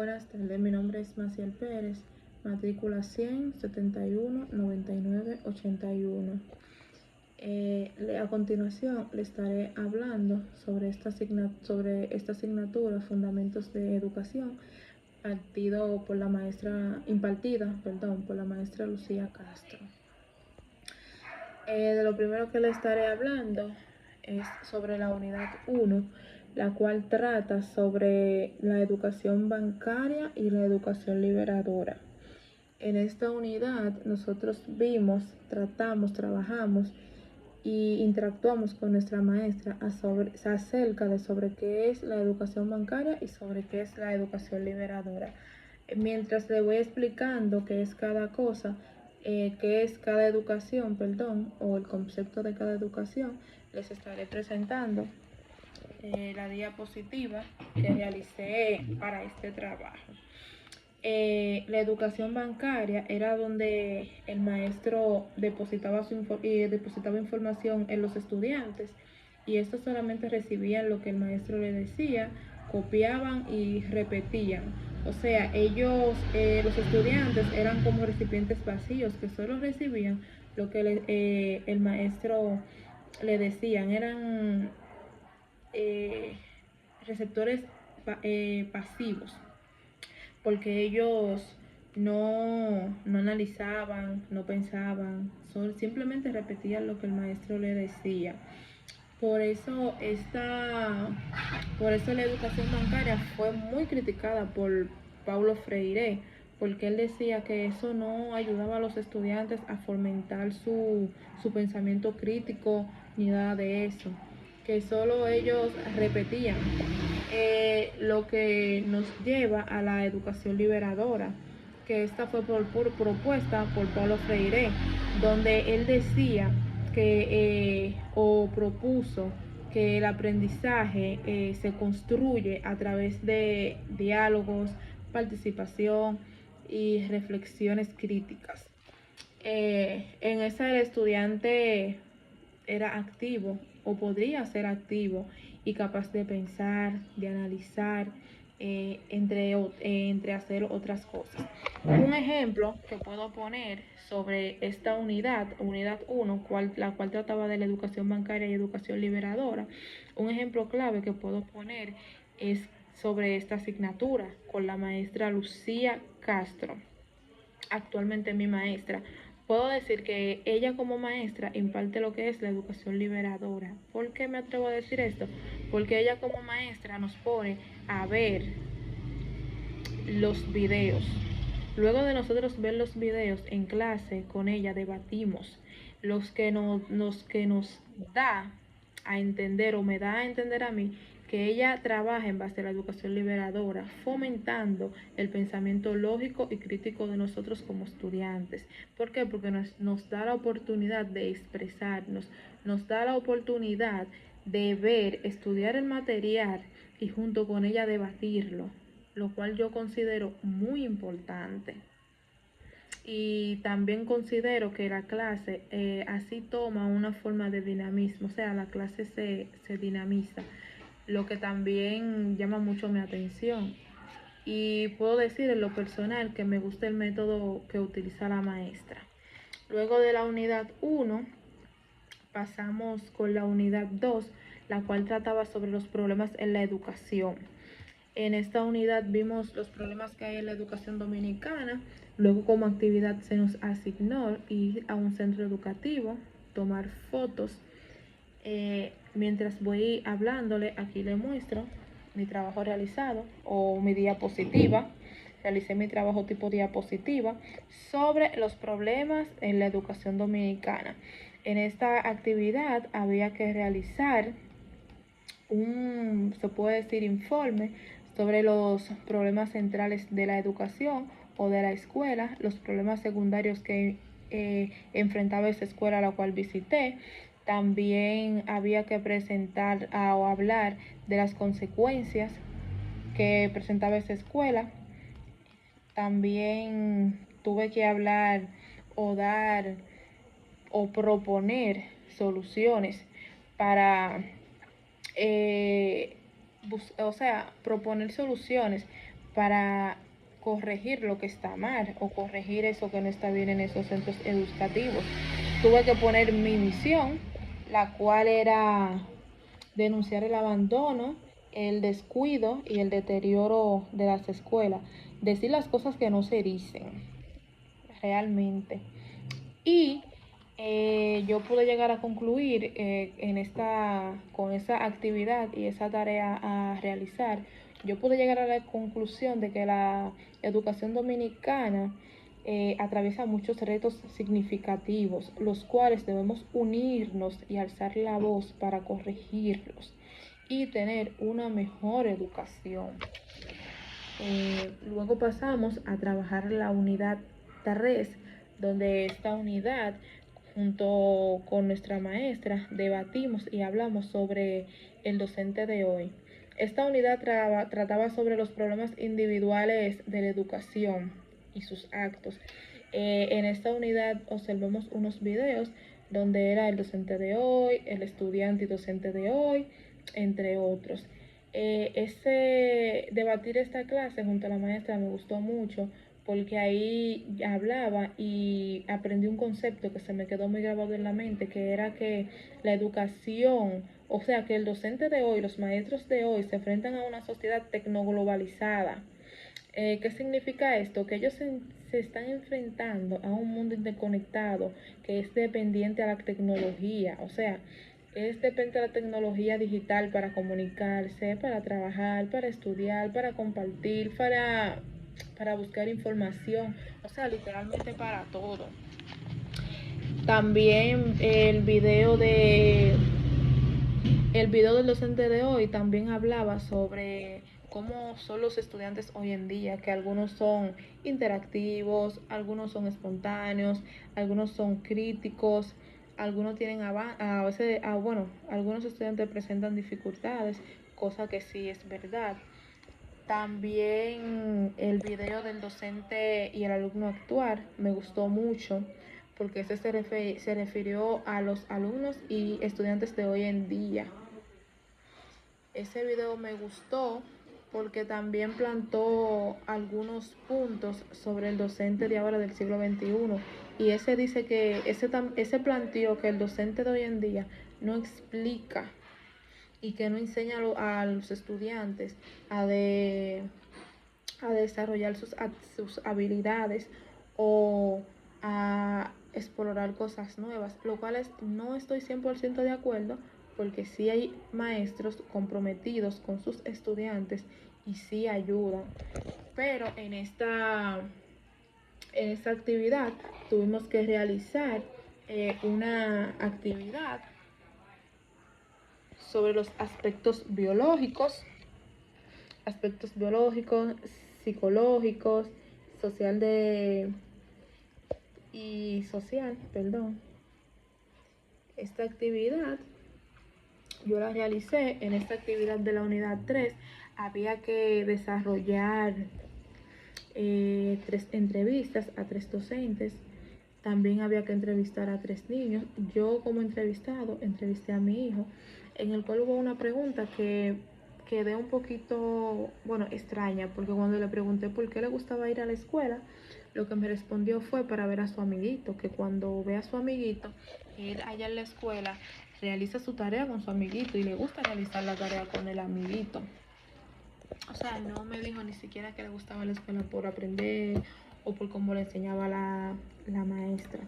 Buenas tardes, mi nombre es Maciel Pérez, matrícula 100-71-99-81. A continuación le estaré hablando sobre esta asignatura, Fundamentos de Educación, impartida por la maestra Lucía Castro. De lo primero que le estaré hablando es sobre la unidad 1, la cual trata sobre la educación bancaria y la educación liberadora. En esta unidad nosotros trabajamos y interactuamos con nuestra maestra acerca de sobre qué es la educación bancaria y sobre qué es la educación liberadora. Mientras le voy explicando qué es cada cosa, qué es cada educación, o el concepto de cada educación, les estaré presentando la diapositiva que realicé para este trabajo. La educación bancaria era donde el maestro depositaba información en los estudiantes, y estos solamente recibían lo que el maestro les decía, copiaban y repetían. O sea, los estudiantes eran como recipientes vacíos que solo recibían lo que el maestro le decían. Eran receptores pasivos, porque ellos no analizaban, no pensaban, simplemente repetían lo que el maestro le decía. Por eso la educación bancaria fue muy criticada por Paulo Freire, porque él decía que eso no ayudaba a los estudiantes a fomentar su pensamiento crítico ni nada de eso, que solo ellos repetían. Lo que nos lleva a la educación liberadora, que esta fue propuesta por Paulo Freire, donde él decía propuso que el aprendizaje se construye a través de diálogos, participación y reflexiones críticas. En esa el estudiante era activo o podría ser activo y capaz de pensar, de analizar, entre hacer otras cosas. Un ejemplo que puedo poner sobre esta unidad 1, la cual trataba de la educación bancaria y educación liberadora, un ejemplo clave que puedo poner es sobre esta asignatura con la maestra Lucía Castro, actualmente mi maestra. Puedo decir que ella como maestra imparte lo que es la educación liberadora. ¿Por qué me atrevo a decir esto? Porque ella como maestra nos pone a ver los videos. Luego de nosotros ver los videos en clase, con ella debatimos los que nos da a entender, o me da a entender a mí, que ella trabaja en base a la educación liberadora, fomentando el pensamiento lógico y crítico de nosotros como estudiantes. ¿Por qué? Porque nos da la oportunidad de expresarnos, nos da la oportunidad de ver, estudiar el material y junto con ella debatirlo, lo cual yo considero muy importante. Y también considero que la clase así toma una forma de dinamismo, o sea, la clase se dinamiza, lo que también llama mucho mi atención. Y puedo decir en lo personal que me gusta el método que utiliza la maestra. Luego de la unidad 1, pasamos con la unidad 2, la cual trataba sobre los problemas en la educación. En esta unidad vimos los problemas que hay en la educación dominicana. Luego, como actividad, se nos asignó ir a un centro educativo, tomar fotos. Mientras voy hablándole, aquí le muestro mi trabajo realizado o mi diapositiva. Realicé mi trabajo tipo diapositiva sobre los problemas en la educación dominicana. En esta actividad había que realizar se puede decir, informe sobre los problemas centrales de la educación o de la escuela, los problemas secundarios que enfrentaba esa escuela a la cual visité. También había que presentar o hablar de las consecuencias que presentaba esa escuela. También tuve que hablar o dar o proponer soluciones para proponer soluciones para corregir lo que está mal o corregir eso que no está bien en esos centros educativos. Tuve que poner mi misión, la cual era denunciar el abandono, el descuido y el deterioro de las escuelas, decir las cosas que no se dicen realmente. Y yo pude llegar a concluir con esa actividad y esa tarea a realizar. Yo pude llegar a la conclusión de que la educación dominicana atraviesa muchos retos significativos, los cuales debemos unirnos y alzar la voz para corregirlos y tener una mejor educación. Luego pasamos a trabajar la unidad 3, donde esta unidad, junto con nuestra maestra, debatimos y hablamos sobre el docente de hoy. Esta unidad trataba sobre los problemas individuales de la educación y sus actos. En esta unidad observamos unos videos donde era el docente de hoy, el estudiante y docente de hoy, entre otros. Debatir esta clase junto a la maestra me gustó mucho porque ahí hablaba y aprendí un concepto que se me quedó muy grabado en la mente, que era que la educación, o sea, que el docente de hoy, los maestros de hoy se enfrentan a una sociedad tecnoglobalizada. ¿Qué significa esto? Que ellos se están enfrentando a un mundo interconectado que es dependiente a la tecnología, o sea, es dependiente de la tecnología digital para comunicarse, para trabajar, para estudiar, para compartir, para buscar información, o sea, literalmente para todo. También el video del docente de hoy también hablaba sobre cómo son los estudiantes hoy en día, que algunos son interactivos, algunos son espontáneos, algunos son críticos, algunos tienen a veces, bueno, algunos estudiantes presentan dificultades, cosa que sí es verdad. También el video del docente y el alumno actuar me gustó mucho porque se refirió a los alumnos y estudiantes de hoy en día. Ese video me gustó porque también plantó algunos puntos sobre el docente de ahora del siglo XXI. Y ese planteó que el docente de hoy en día no explica y que no enseña a los estudiantes a, de, a desarrollar sus habilidades o a explorar cosas nuevas, lo cual no estoy 100% de acuerdo porque sí hay maestros comprometidos con sus estudiantes y sí ayudan. Pero en esta actividad tuvimos que realizar una actividad sobre los aspectos biológicos, psicológicos, social social, perdón. Esta actividad yo la realicé en esta actividad de la unidad 3. Había que desarrollar 3 entrevistas a 3 docentes. También había que entrevistar a 3 niños. Yo como entrevistado entrevisté a mi hijo, en el cual hubo una pregunta que quedé un poquito, bueno, extraña, porque cuando le pregunté por qué le gustaba ir a la escuela, lo que me respondió fue para ver a su amiguito, que cuando ve a su amiguito, él allá en la escuela realiza su tarea con su amiguito y le gusta realizar la tarea con el amiguito. O sea, no me dijo ni siquiera que le gustaba la escuela por aprender o por cómo le enseñaba la maestra.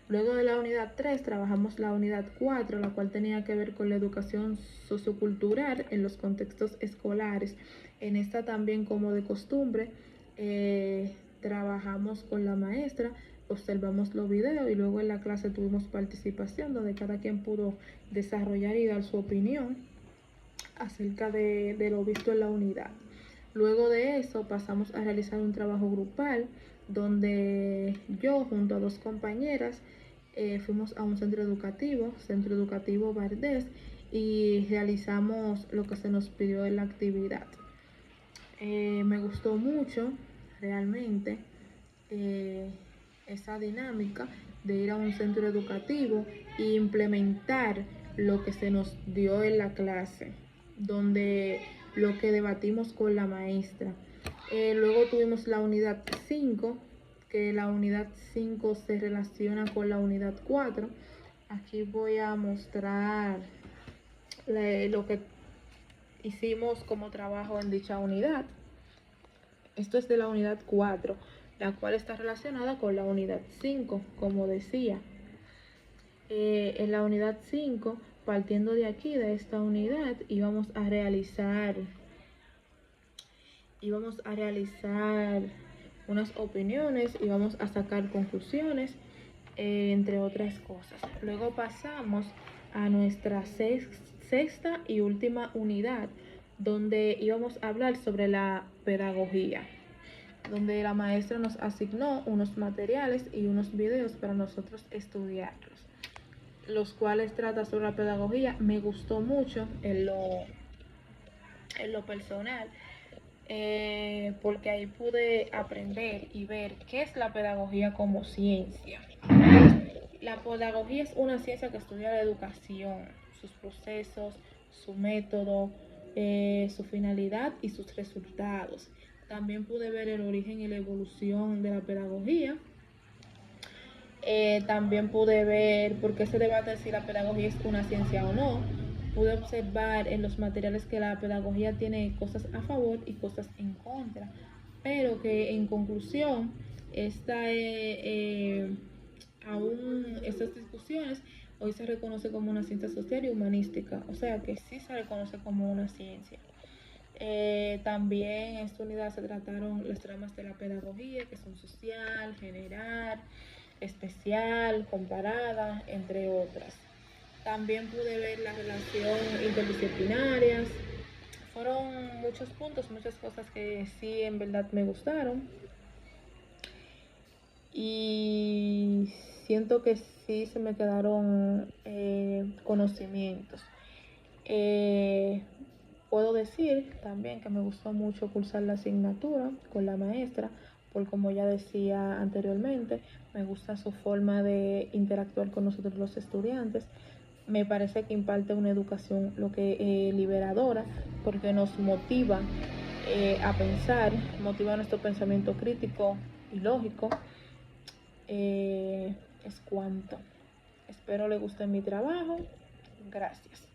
Luego de la unidad 3 trabajamos la unidad 4, la cual tenía que ver con la educación sociocultural en los contextos escolares. En esta también, como de costumbre, trabajamos con la maestra, observamos los videos y luego en la clase tuvimos participación donde cada quien pudo desarrollar y dar su opinión acerca de lo visto en la unidad. Luego de eso pasamos a realizar un trabajo grupal donde yo junto a 2 compañeras fuimos a un centro educativo Bardés, y realizamos lo que se nos pidió en la actividad. Me gustó mucho realmente esa dinámica de ir a un centro educativo e implementar lo que se nos dio en la clase, donde lo que debatimos con la maestra. Luego tuvimos la unidad 5, que la unidad 5 se relaciona con la unidad 4. Aquí voy a mostrar lo que hicimos como trabajo en dicha unidad. Esto es de la unidad 4, la cual está relacionada con la unidad 5, como decía. En la unidad 5, partiendo de aquí, de esta unidad, íbamos a realizar unas opiniones y vamos a sacar conclusiones, entre otras cosas. Luego pasamos a nuestra sexta y última unidad, donde íbamos a hablar sobre la pedagogía, donde la maestra nos asignó unos materiales y unos videos para nosotros estudiarlos, los cuales trata sobre la pedagogía. Me gustó mucho en lo personal, porque ahí pude aprender y ver qué es la pedagogía como ciencia. La pedagogía es una ciencia que estudia la educación, sus procesos, su método, su finalidad y sus resultados. También pude ver el origen y la evolución de la pedagogía. También pude ver por qué se debate si la pedagogía es una ciencia o no. Pude observar en los materiales que la pedagogía tiene cosas a favor y cosas en contra, pero que en conclusión, aún estas discusiones hoy se reconoce como una ciencia social y humanística, o sea que sí se reconoce como una ciencia. También en esta unidad se trataron las ramas de la pedagogía, que son social, general, especial, comparada, entre otras. También pude ver la relación interdisciplinaria. Fueron muchos puntos, muchas cosas que sí en verdad me gustaron. Y siento que sí se me quedaron conocimientos. Puedo decir también que me gustó mucho cursar la asignatura con la maestra, porque como ya decía anteriormente, me gusta su forma de interactuar con nosotros los estudiantes. Me parece que imparte una educación liberadora, porque nos motiva a pensar, motiva nuestro pensamiento crítico y lógico. Es cuanto. Espero le guste mi trabajo. Gracias.